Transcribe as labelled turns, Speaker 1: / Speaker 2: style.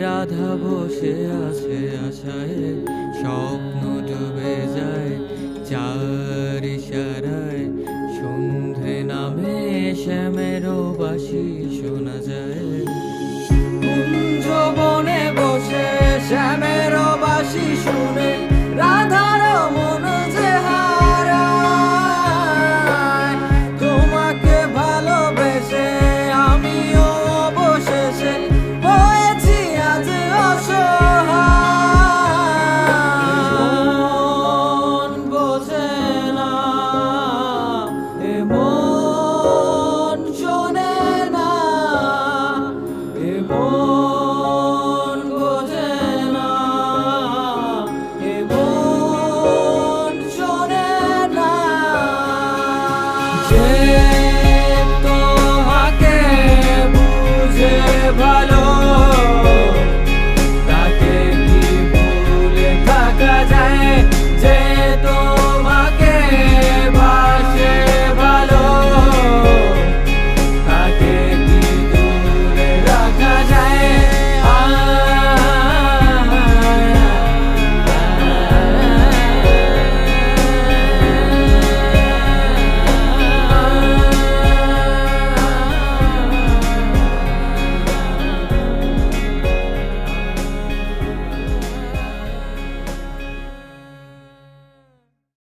Speaker 1: রাধা বসে আছে আশায়, স্বপ্ন ডুবে যায় চার ইশারায়। সন্ধে নামে শ্যামের বাঁশি শোনা যায়। কুঞ্জ বনে বসে শ্যামের বাঁশি শুনে রাধার মন যে হারায়। তোমাকে ভালোবেসে আমিও অবশেষে হয়েছি আজ অসহায়। মন বোঝে না, এ মন শোনে না, এ মন